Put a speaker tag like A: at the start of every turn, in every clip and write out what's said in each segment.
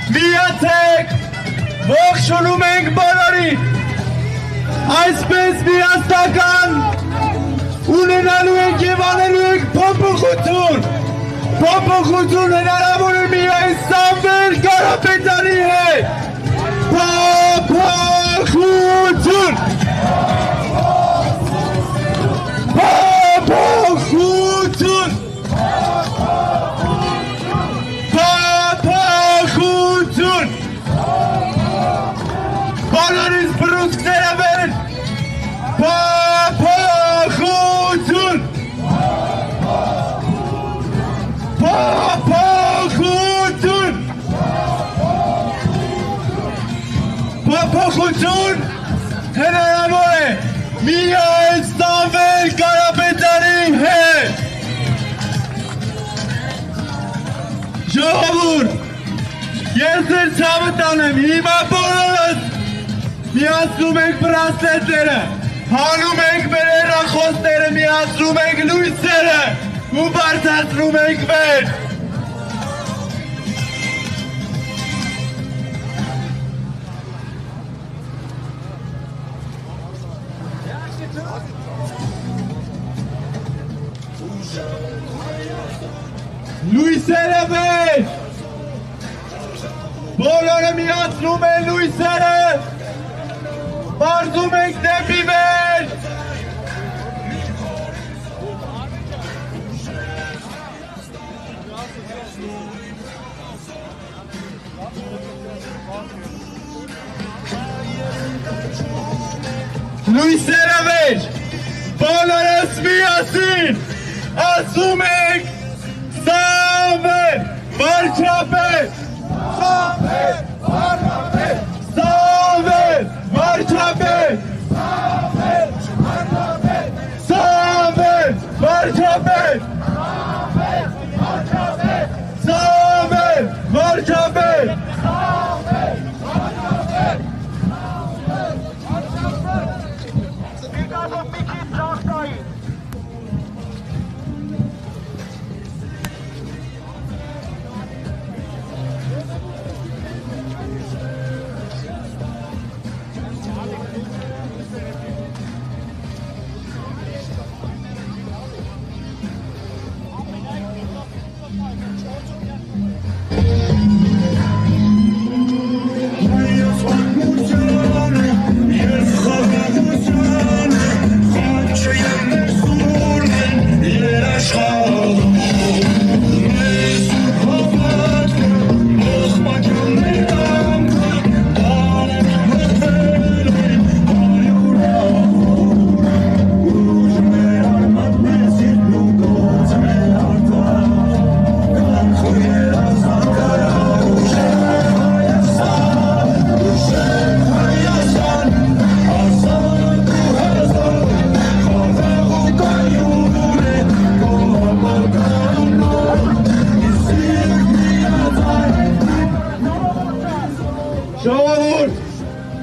A: Միացեք, ողջունում ենք բոլորին, այսպես միասնական ունենալու ենք և անելու ենք փոփոխություն հնարավոր է միայն Սամվել Կարապետյանի հետ, փոփոխություն, բոլորիս բռունցքները վեր, փոփոխություն, փոփոխություն հնարավոր է միայն Սամվել Կարապետյանի հետ։ Ժողովուրդ, ես ձեր ցավը տանեմ, հիմա բոլորս միացնում ենք բրասլետները, հանում ենք մեր հեռախոսները, միացնում ենք լույսերը ու բարձրացնում ենք մեր։ Լույսերը մեր, բոլորը միացնում են լույսերը, բարձում ենք դեպի վեր։ Լույսերը վեր, բոլորս միասին, ասում ենք Սամվել վարչապետ, Սամվել վարչապետ, Սամվել վարչապետ, Սամվել վարչապետ, Սամվել վարչապետ,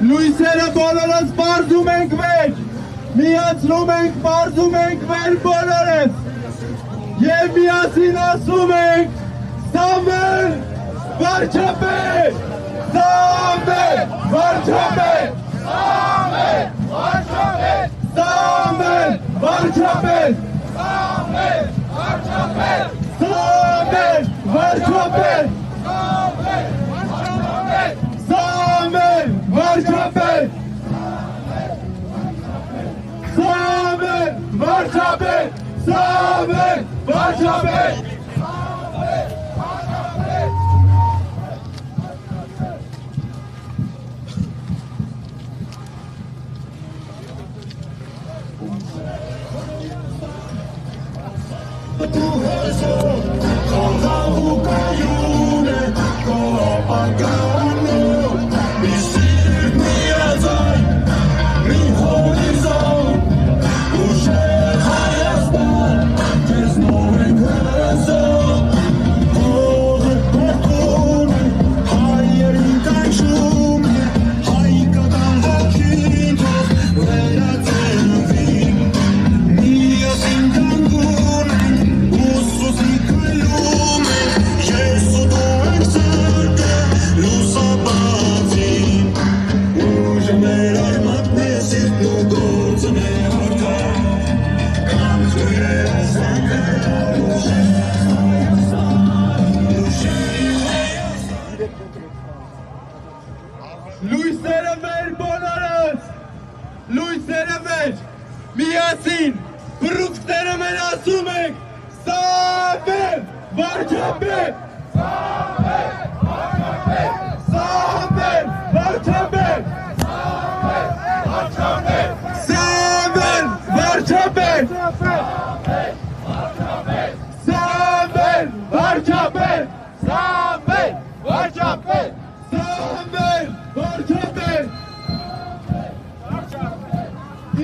A: լույսերը բոլորս բարձում ենք վեր, միացնում ենք, բարձում ենք վեր բոլորս, և միասին ասում ենք, Սամվել վարչապետ, Սամվել վարչապետ, Սամվել վարչապետ, Սամվել վարչապետ, Սամվել վարչապետ, Սամվել վարչապետ, Սամվել վարչապետ, Սամվել վարչապետ, Սամվել վարչապետ, լույսերը վեր բոլորս, լույսերը վեր, միասին, բռունցքները մեր ասում ենք, Սամվել վարչապետ, Սամվել վարչապետ, Սամվել վարչապետ, Սամվել վարչապետ, Սամվել վարչապետ, Սամվել վարչապետ, Սամվել վարչապետ,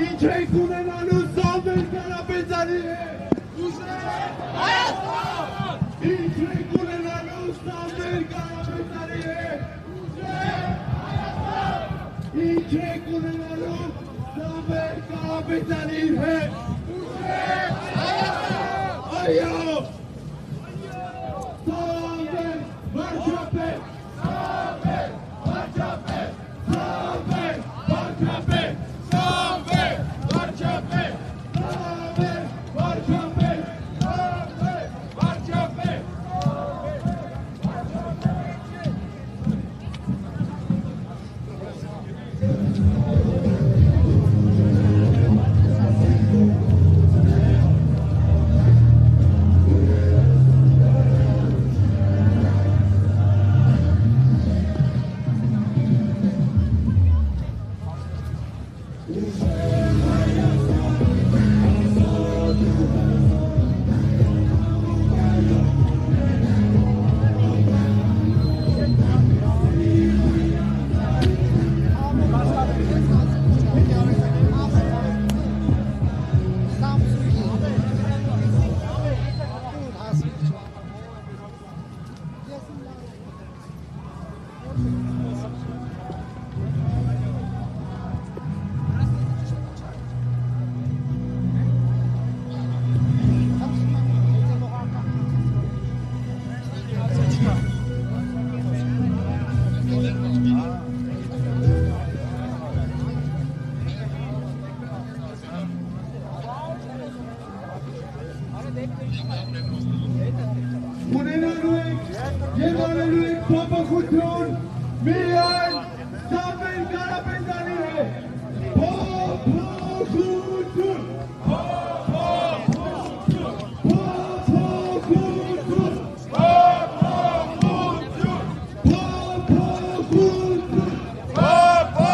A: ինչ ենք ունենալու Սամվել Կարապետյանի հետ, ինչ ենք ունենալու Սամվել Կարապետյանի հետ, ինչ ենք ունենալու Սամվել Կարապետյանի հետ, այո, Սամվել վարչապետ, Սամվել վարչապետ, Սամվել վարչապետ, Սամվել վարչապետ, Սամվել վարչապետ, Սամվել վարչապետ, ունենալու ենք և անելու ենք փոփոխություն միայն Սամվել Կարապետյանի հետ, փոփոխություն, փոփոխություն, փոփոխություն, փոփոխություն, փոփոխություն, փոփոխություն,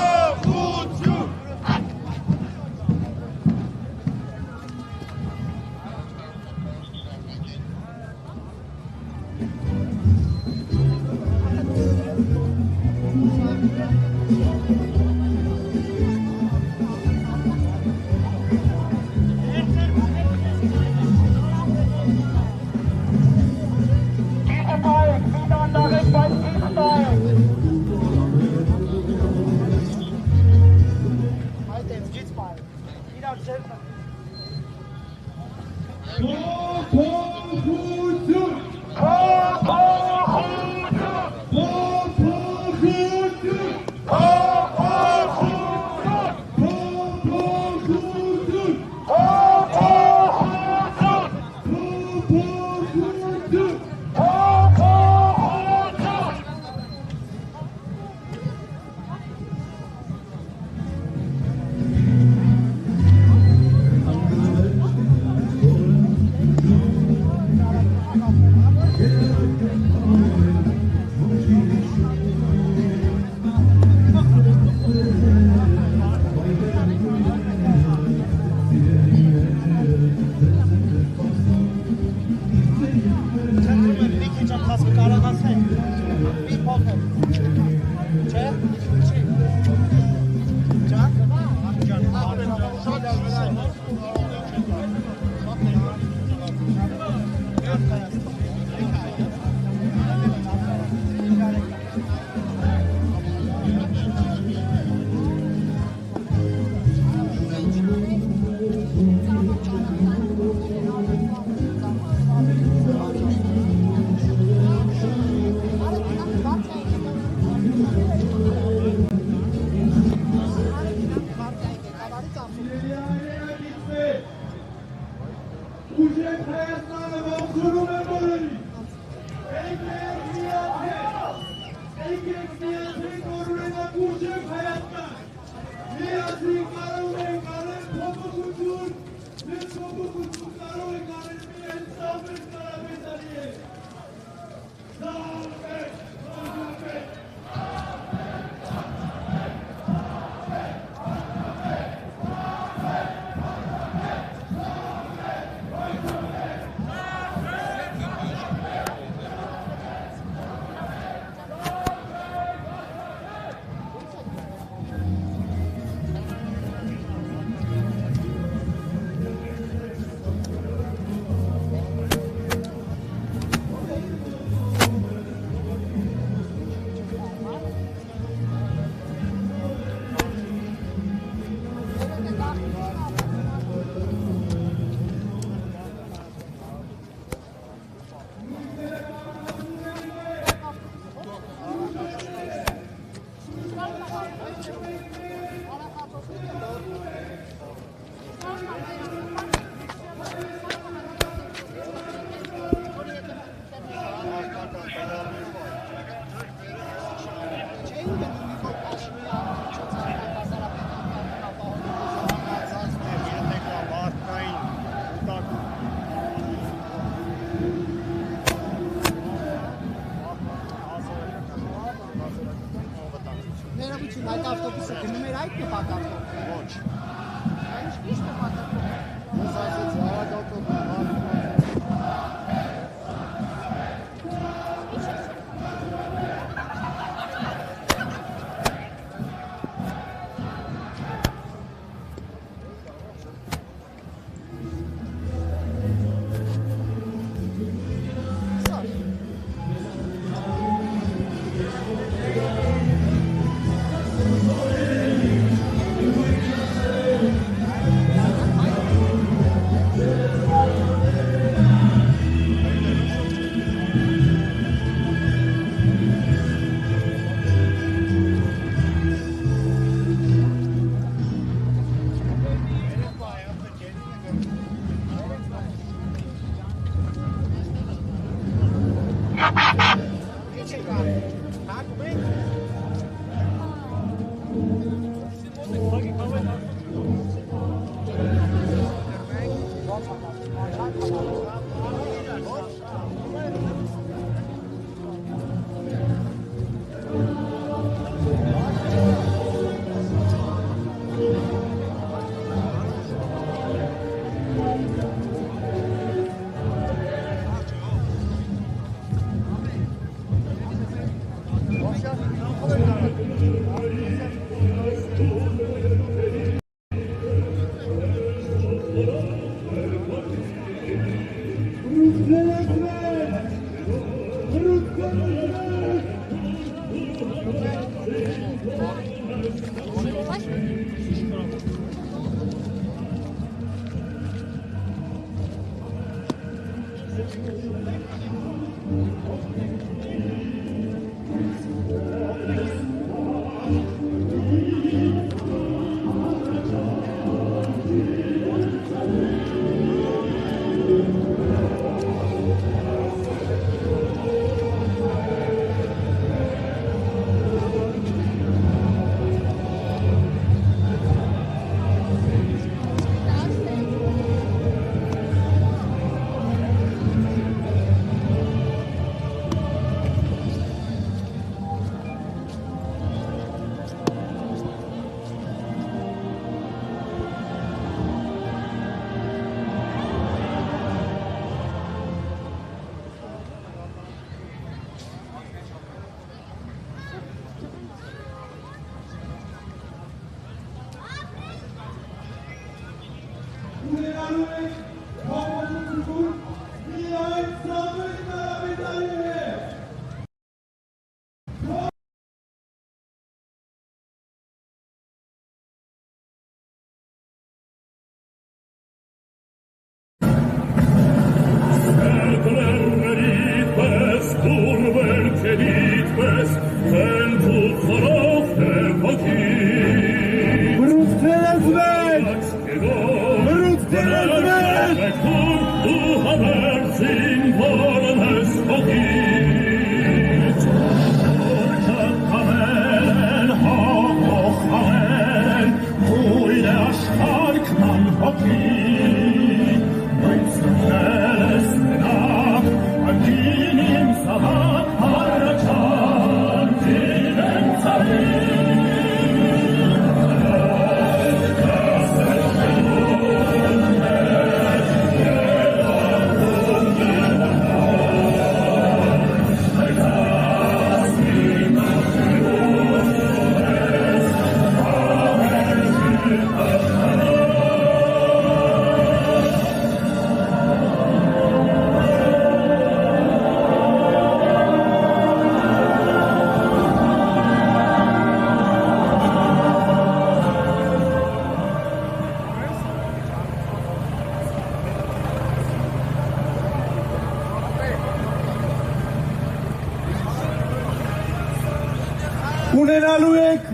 A: Ունենալու եք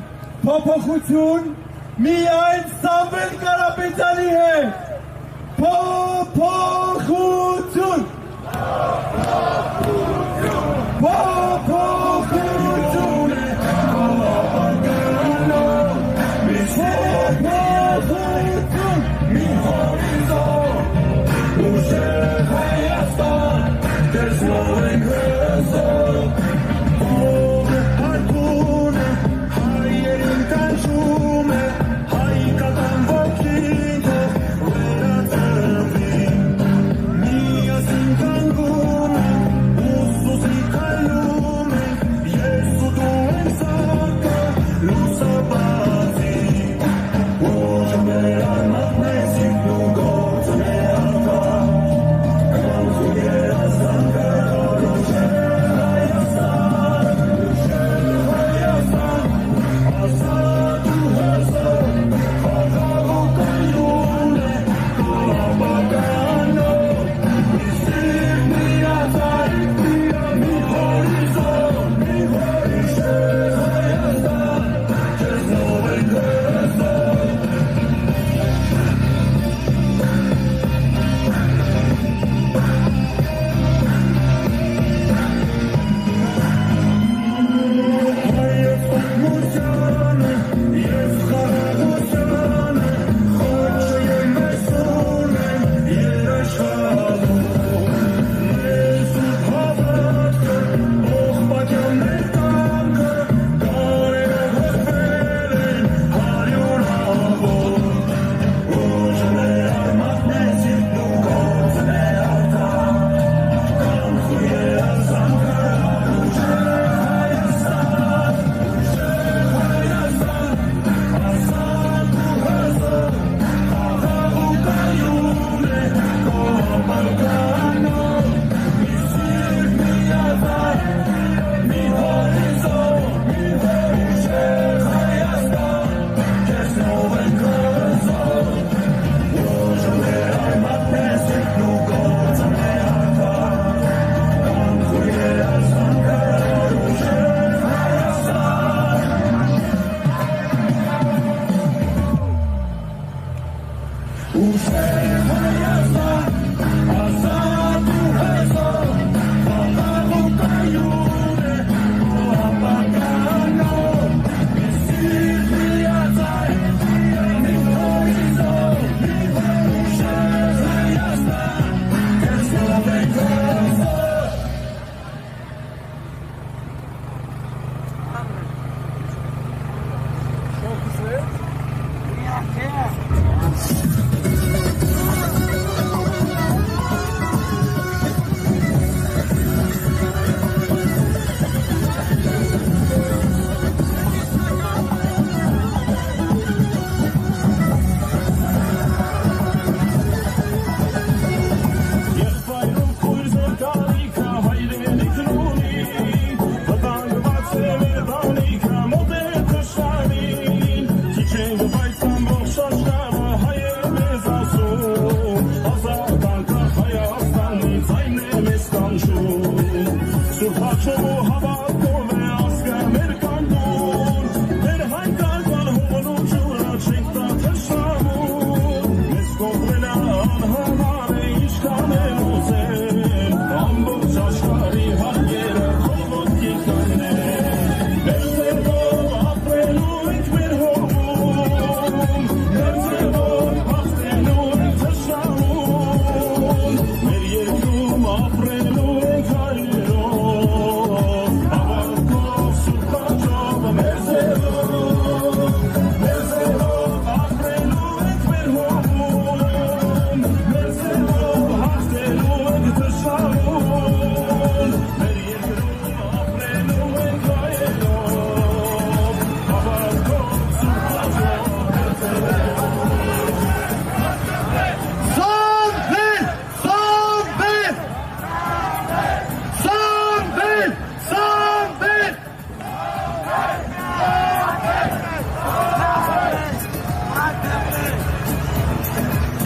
A: փոփոխություն միայն Սամվել Կարապետյանի հետ։ Փոփոխություն։ Փոփոխություն։ Մի հորիզոն ուժեղ Հայաստան դեսնող ենք հզոր
B: Miastin kanguna, usus y calor.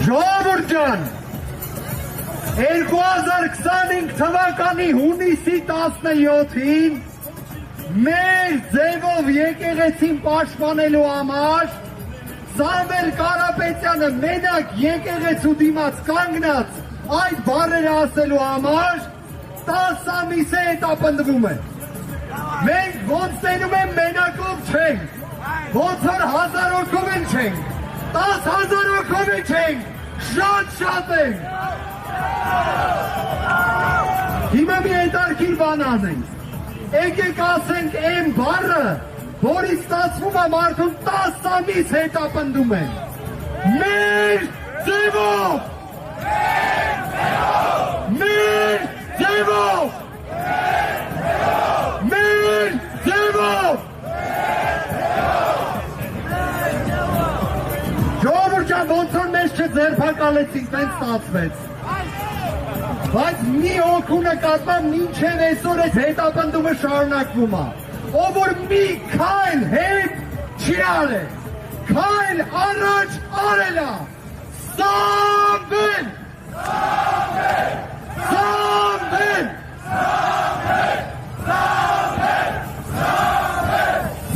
B: Ժողովուրդ 2025 թվականի հունիսի 17-ին մեր ձևով եկեղեցին պաշտպանելու համար Սամվել Կարապետյանը մենակ եկեղեցու դիմաց կանգնած այդ բառերը ասելու համար 10 ամիս է հետապնդվում է։ Մենք ոնց տենում են մենակով չենք, ոնց որ 1000 հոգով են չենք, 10,000 հոգով են չենք, շատ ենք։ Հիմա մի հետարքիր բան անենք, եկեք ասենք այն բառը, որից ստացվում է մարդուն 10 ամիս հետապնդում են։ Մեր ձևով! Մեր ձևով! Մեր ձևով! Ժողովուրդ ջան, ոնց որ մեզ չձերբակալեցին, տենց ստացվեց։ Բայց մի հոգու նկատմամբ մինչև այսօր այս հետապնդումը շարունակվում է, ով որ մի քայլ հետ չի արել, քայլ առաջ արել է, Սամվել! Սամվել!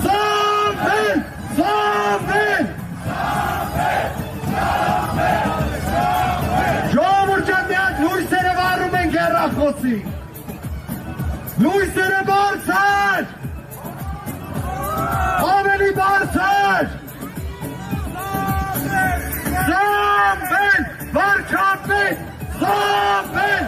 B: Սամվել! Սամվել! Ժողովուրդ ջան, մի հատ լույսերը վառում ենք հեռախոսի։ Լույսերը բարձր! Ավելի բարձր! Սամվել! Վարչապետ! Սամվել!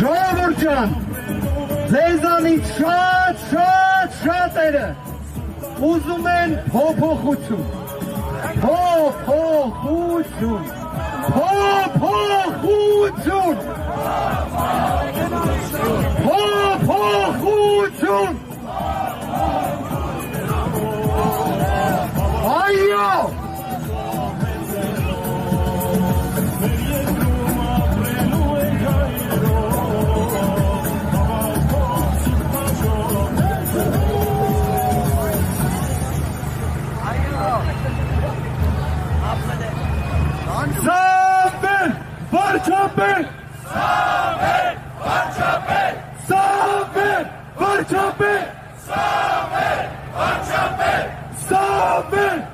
B: Ժողովուրդ ջան, ձեզանից շատերը ուզում են փոփոխություն, փոփոխություն, փոփոխություն, փոփոխություն, այո, Սամվել! Վարչապետ! Սամվել! Վարչապետ! Վարչապետ! Սամվել!